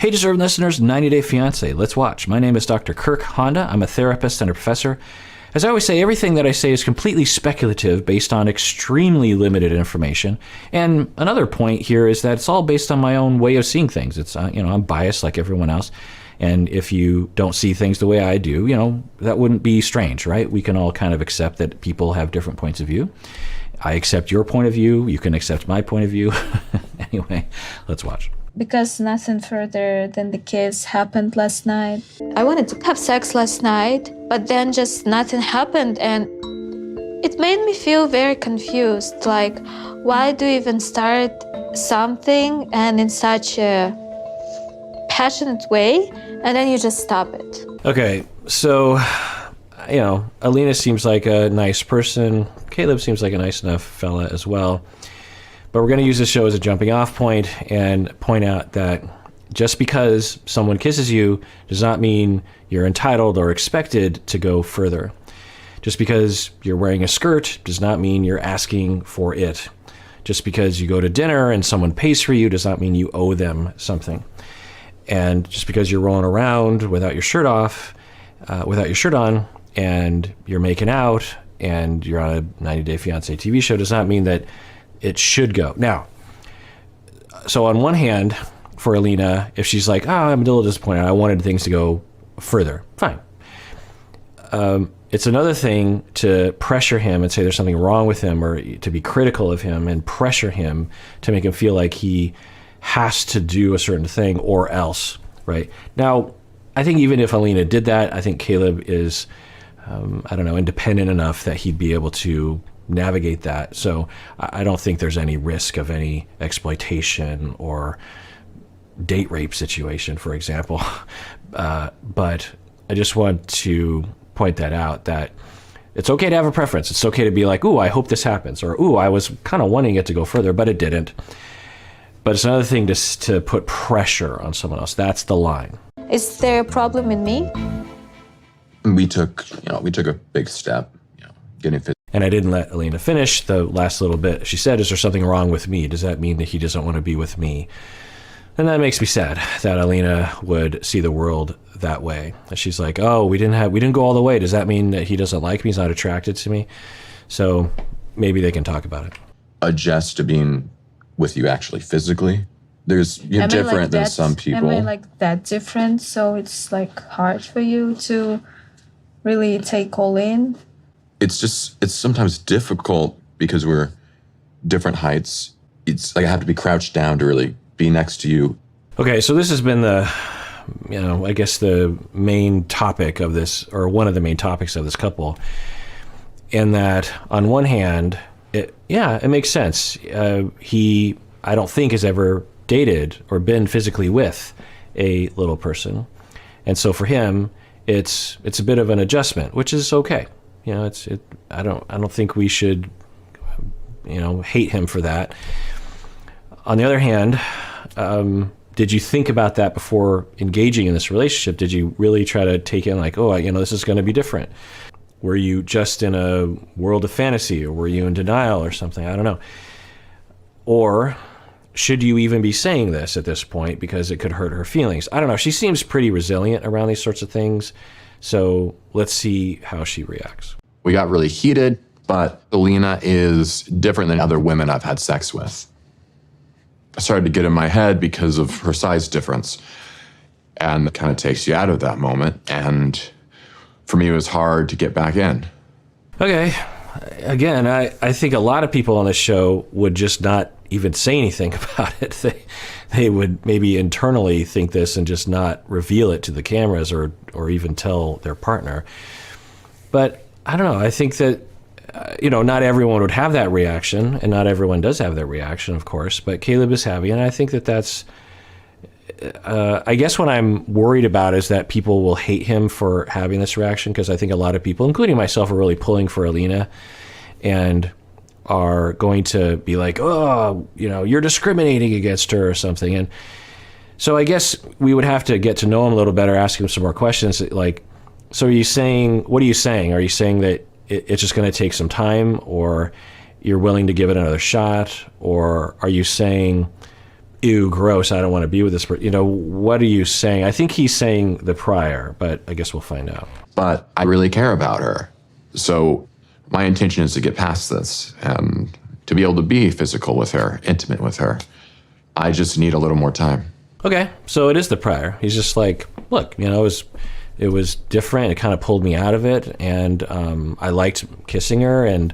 Hey, deserving listeners, 90 Day Fiancé. Let's watch. My name is Dr. Kirk Honda. I'm a therapist and a professor. As I always say, everything that I say is completely speculative based on extremely limited information. And another point here is that it's all based on my own way of seeing things. It's, I'm biased like everyone else. And if you don't see things the way I do, that wouldn't be strange, right? We can all kind of accept that people have different points of view. I accept your point of view. You can accept my point of view. Anyway, let's watch. Because nothing further than the kiss happened last night. I wanted to have sex last night, but then just nothing happened, and it made me feel very confused. Like, why do you even start something and in such a passionate way, and then you just stop it? Okay, so, Alina seems like a nice person. Caleb seems like a nice enough fella as well. But we're going to use this show as a jumping off point and point out that just because someone kisses you does not mean you're entitled or expected to go further. Just because you're wearing a skirt does not mean you're asking for it. Just because you go to dinner and someone pays for you does not mean you owe them something. And just because you're rolling around without your shirt on, and you're making out, and you're on a 90 Day Fiancé TV show does not mean that it should go. Now, so on one hand, for Alina, if she's like, I'm a little disappointed, I wanted things to go further, fine. It's another thing to pressure him and say there's something wrong with him, or to be critical of him and pressure him to make him feel like he has to do a certain thing or else, right? Now, I think even if Alina did that, I think Caleb is, independent enough that he'd be able to navigate that. So I don't think there's any risk of any exploitation or date rape situation, for example. But I just want to point that out, that it's okay to have a preference. It's okay to be like, ooh, I hope this happens, or ooh, I was kind of wanting it to go further, but it didn't. But it's another thing to put pressure on someone else. That's the line. Is there a problem in me? We took a big step, getting fit. And I didn't let Alina finish the last little bit. She said, is there something wrong with me? Does that mean that he doesn't want to be with me? And that makes me sad that Alina would see the world that way. She's like, oh, we didn't go all the way. Does that mean that he doesn't like me? He's not attracted to me? So maybe they can talk about it. Adjust to being with you actually physically. You're different than some people. Am I like that different? So it's like hard for you to really take all in? It's sometimes difficult because we're different heights. It's like I have to be crouched down to really be next to you. Okay, so this has been the main topic of this, or one of the main topics of this couple. In that, on one hand, it makes sense. He, I don't think, has ever dated or been physically with a little person. And so for him, it's a bit of an adjustment, which is okay. I don't think we should, hate him for that. On the other hand, did you think about that before engaging in this relationship? Did you really try to take in like, this is going to be different? Were you just in a world of fantasy, or were you in denial or something? I don't know. Or should you even be saying this at this point because it could hurt her feelings? I don't know. She seems pretty resilient around these sorts of things. So let's see how she reacts. We got really heated, but Alina is different than other women I've had sex with. I started to get in my head because of her size difference, and it kind of takes you out of that moment. And for me, it was hard to get back in. Okay. Again, I think a lot of people on this show would just not even say anything about it. They would maybe internally think this and just not reveal it to the cameras or even tell their partner. But I don't know. I think that, not everyone would have that reaction, and not everyone does have that reaction, of course, but Caleb is having, and I think that's, I guess what I'm worried about is that people will hate him for having this reaction, because I think a lot of people, including myself, are really pulling for Alina and are going to be like, oh, you're discriminating against her or something. And so I guess we would have to get to know him a little better, ask him some more questions. Like, so what are you saying? Are you saying that it's just going to take some time, or you're willing to give it another shot? Or are you saying ew, gross, I don't want to be with this person. You know, what are you saying? I think he's saying the prior, but I guess we'll find out. But I really care about her. So my intention is to get past this and to be able to be physical with her, intimate with her. I just need a little more time. Okay, so it is the prior. He's just like, look, you know, it was different. It kind of pulled me out of it, and I liked kissing her, and,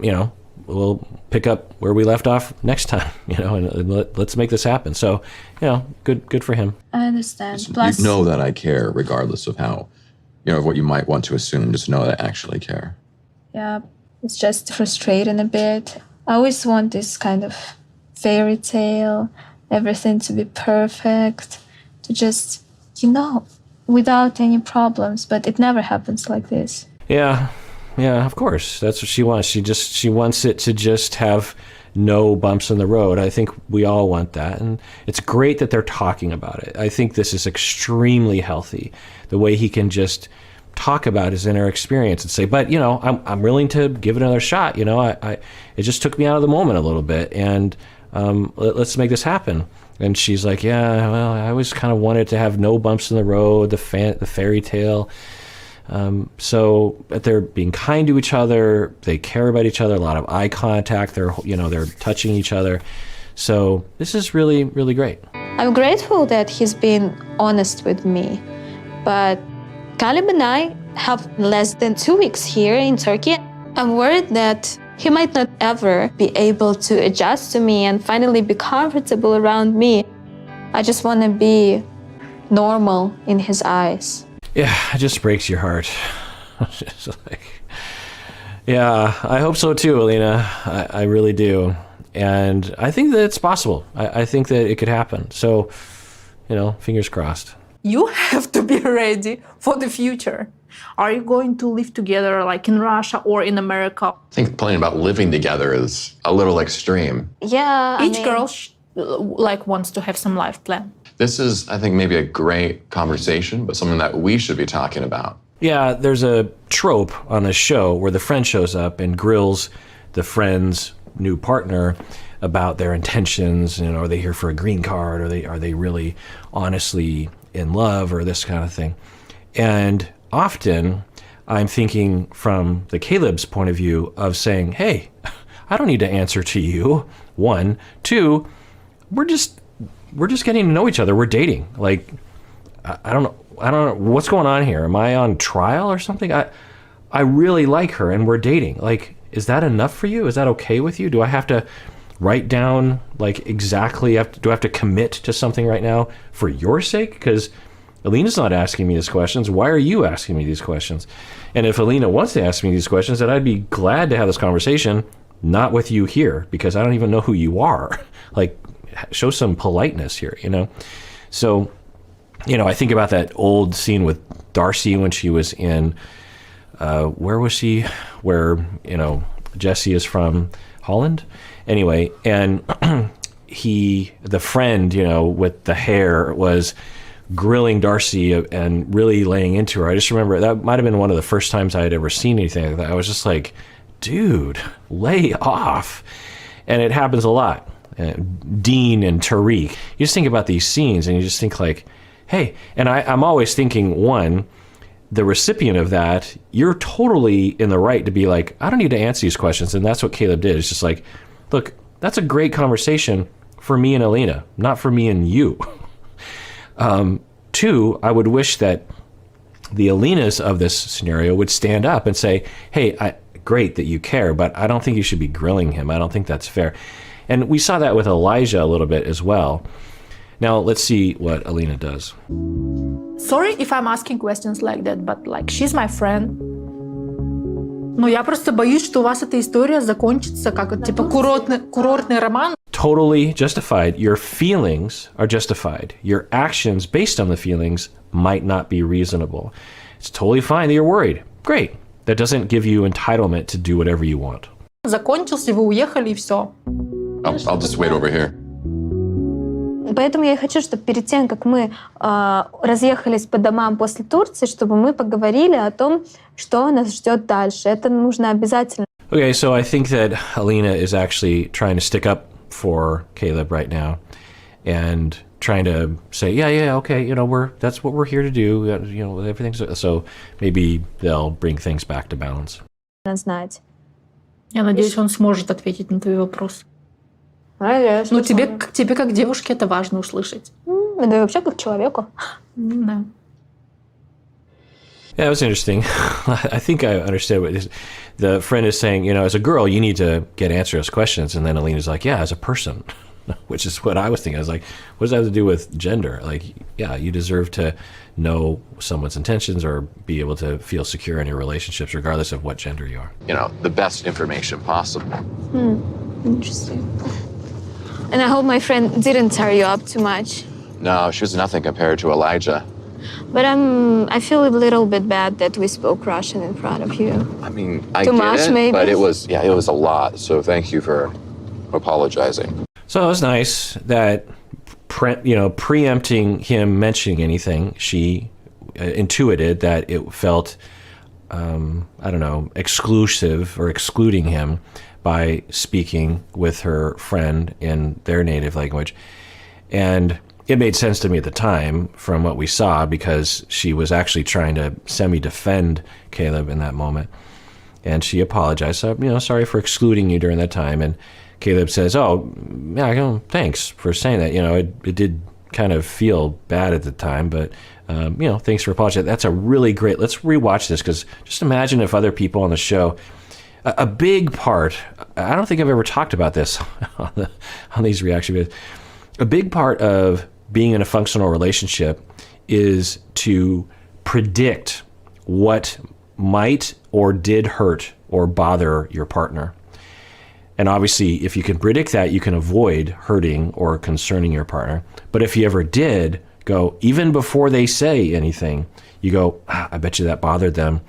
you know, we'll pick up where we left off next time, you know, and let's make this happen. So, you know, good for him. I understand. Plus, You know that I care regardless of how, you know, what you might want to assume. Just know that I actually care. yeah, it's just frustrating a bit. I always want this kind of fairy tale, everything to be perfect, to just, you know, without any problems, but it never happens like this. Yeah, of course. That's what she wants. She wants it to just have no bumps in the road. I think we all want that, and it's great that they're talking about it. I think this is extremely healthy, the way he can just talk about his inner experience and say, but, you know, I'm willing to give it another shot. You know, it just took me out of the moment a little bit, and let's make this happen. And she's like, yeah, well, I always kind of wanted to have no bumps in the road, the fairy tale. So they're being kind to each other. They care about each other. A lot of eye contact. They're touching each other. So this is really, really great. I'm grateful that he's been honest with me, but Caleb and I have less than 2 weeks here in Turkey. I'm worried that he might not ever be able to adjust to me and finally be comfortable around me. I just want to be normal in his eyes. Yeah, it just breaks your heart. Just like, yeah, I hope so too, Alina. I really do. And I think that it's possible. I think that it could happen. So, you know, fingers crossed. You have to be ready for the future. Are you going to live together like in Russia or in America? I think planning about living together is a little extreme. Yeah, Each girl wants to have some life plan. This is, I think, maybe a great conversation, but something that we should be talking about. Yeah, there's a trope on this show where the friend shows up and grills the friend's new partner about their intentions. You know, are they here for a green card? Are they really honestly in love, or this kind of thing? And often I'm thinking from the Caleb's point of view of saying, hey, I don't need to answer to you. 1, 2, we're just getting to know each other. We're dating. Like, I don't know what's going on here. Am I on trial or something? I really like her and we're dating. Like, is that enough for you? Is that okay with you? Do I have to write down like exactly, do I have to commit to something right now for your sake? Because Alina's not asking me these questions. Why are you asking me these questions? And if Alina wants to ask me these questions, then I'd be glad to have this conversation, not with you here, because I don't even know who you are. Like, show some politeness here, you know? So, you know, I think about that old scene with Darcy when she was in, where was she? Where, you know, Jesse is from Holland? Anyway, and the friend, you know, with the hair was grilling Darcy and really laying into her. I just remember that might have been one of the first times I had ever seen anything like that. I was just like, dude, lay off. And it happens a lot. Dean and Tariq. You just think about these scenes and you just think like, hey, and I'm always thinking, one, the recipient of that, you're totally in the right to be like, I don't need to answer these questions. And that's what Caleb did. It's just like, look, that's a great conversation for me and Alina, not for me and you. 2, I would wish that the Alinas of this scenario would stand up and say, hey, great that you care, but I don't think you should be grilling him. I don't think that's fair. And we saw that with Elijah a little bit as well. Now, let's see what Alina does. Sorry if I'm asking questions like that, but like she's my friend. Но я просто боюсь, что у вас эта история закончится как типа курортный роман. Totally justified. Your feelings are justified. Your actions based on the feelings might not be reasonable. It's totally fine that you're worried. Great. That doesn't give you entitlement to do whatever you want. Закончился, вы уехали и все. I'll just wait over here. Поэтому я и хочу, чтобы перед тем, как мы разъехались по домам после Турции, чтобы мы поговорили о том, что нас ждет дальше. Это нужно обязательно. Okay, so I think that Alina is actually trying to stick up for Caleb right now. and trying to say, yeah, okay, that's what we're here to do. Everything's so maybe they'll bring things back to balance. Знать. Я надеюсь, он сможет ответить на твой вопрос. Надеюсь, Ну, что тебе как девушке это важно услышать. да и вообще как человеку. Да. Yeah, it was interesting. I think I understand what the friend is saying. As a girl, you need to get answer those questions. And then Alina's like, yeah, as a person, which is what I was thinking. I was like, what does that have to do with gender? Like, yeah, you deserve to know someone's intentions or be able to feel secure in your relationships, regardless of what gender you are. The best information possible. Interesting. And I hope my friend didn't tear you up too much. No, she was nothing compared to Elijah. But I feel a little bit bad that we spoke Russian in front of you. I mean, I Too get much, it, maybe? but it was a lot. So thank you for apologizing. So it was nice that, preempting him mentioning anything, she intuited that it felt, exclusive or excluding him by speaking with her friend in their native language. And it made sense to me at the time from what we saw, because she was actually trying to semi-defend Caleb in that moment. And she apologized. So, sorry for excluding you during that time. And Caleb says, oh, yeah, thanks for saying that. It did kind of feel bad at the time, but, thanks for apologizing. That's a really great, let's rewatch this, because just imagine if other people on the show, a big part, I don't think I've ever talked about this on these reaction videos. A big part of being in a functional relationship is to predict what might or did hurt or bother your partner. And obviously, if you can predict that, you can avoid hurting or concerning your partner. But if you ever did go, even before they say anything, you go, I bet you that bothered them.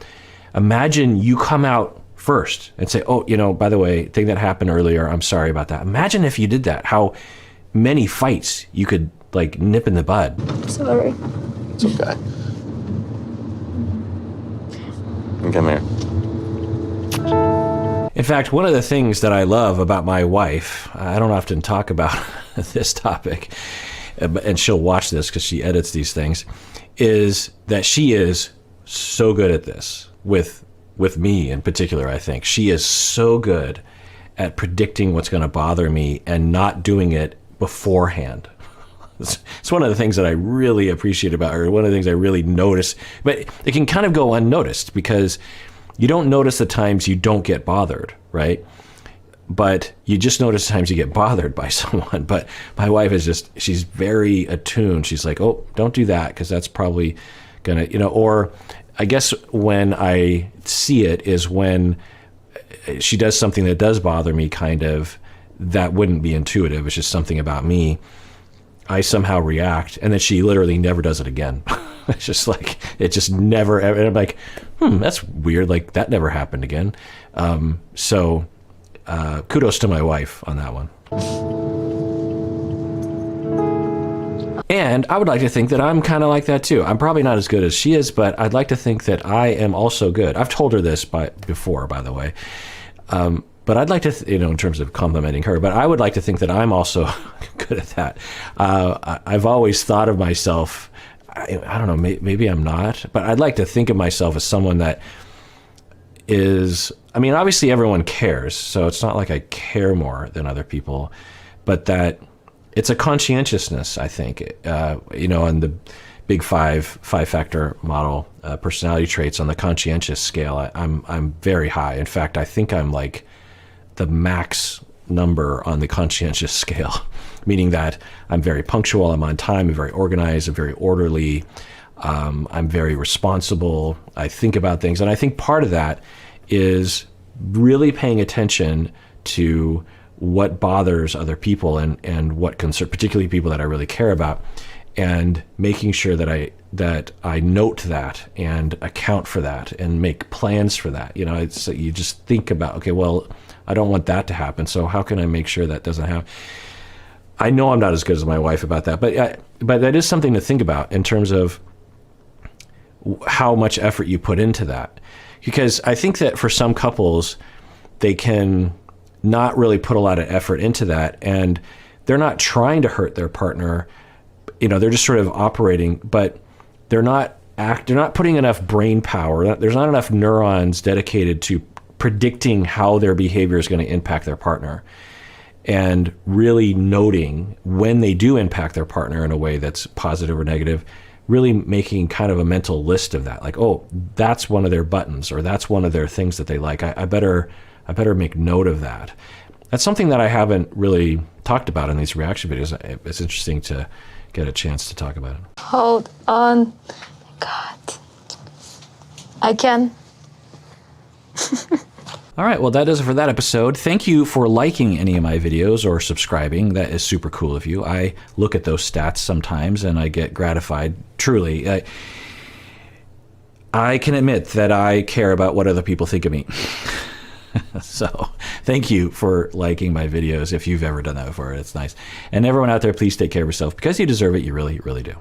Imagine you come out first and say, oh, by the way, thing that happened earlier, I'm sorry about that. Imagine if you did that, how many fights you could nip in the bud. Sorry. It's okay. Come here. In fact, one of the things that I love about my wife, I don't often talk about this topic, and she'll watch this because she edits these things, is that she is so good at this with me in particular. I think she is so good at predicting what's going to bother me and not doing it beforehand. It's one of the things that I really appreciate about her. One of the things I really notice, but it can kind of go unnoticed because you don't notice the times you don't get bothered, right? But you just notice the times you get bothered by someone. But my wife is she's very attuned. She's like, oh, don't do that, because that's probably gonna, or I guess when I see it is when she does something that does bother me, kind of, that wouldn't be intuitive. It's just something about me. I somehow react, and then she literally never does it again. It's just it just never, and I'm like, that's weird. That never happened again. So kudos to my wife on that one. And I would like to think that I'm kind of like that too. I'm probably not as good as she is, but I'd like to think that I am also good. I've told her this before, by the way. But I'd like to, in terms of complimenting her, but I would like to think that I'm also good at that. I've always thought of myself, I don't know, maybe I'm not, but I'd like to think of myself as someone that is, obviously everyone cares, so it's not like I care more than other people, but that it's a conscientiousness, I think, on the big five-factor model, personality traits on the conscientious scale, I'm very high. In fact, I think I'm the max number on the conscientious scale, meaning that I'm very punctual, I'm on time, I'm very organized, I'm very orderly, I'm very responsible, I think about things. And I think part of that is really paying attention to what bothers other people and what concern, particularly people that I really care about, and making sure that I note that and account for that and make plans for that. You just think about, okay, well, I don't want that to happen, so how can I make sure that doesn't happen? I know I'm not as good as my wife about that, but that is something to think about in terms of how much effort you put into that. Because I think that for some couples, they can not really put a lot of effort into that, and they're not trying to hurt their partner. They're just sort of operating, but they're not putting enough brain power. There's not enough neurons dedicated to predicting how their behavior is going to impact their partner, and really noting when they do impact their partner in a way that's positive or negative, really making kind of a mental list of that. Like, oh, that's one of their buttons, or that's one of their things that they like. I better make note of that. That's something that I haven't really talked about in these reaction videos. It's interesting to get a chance to talk about it. Hold on. God. I can. All right, well, that does it for that episode. Thank you for liking any of my videos or subscribing. That is super cool of you. I look at those stats sometimes and I get gratified. Truly, I can admit that I care about what other people think of me. So thank you for liking my videos if you've ever done that before. It's nice. And everyone out there, please take care of yourself because you deserve it. You really, really do.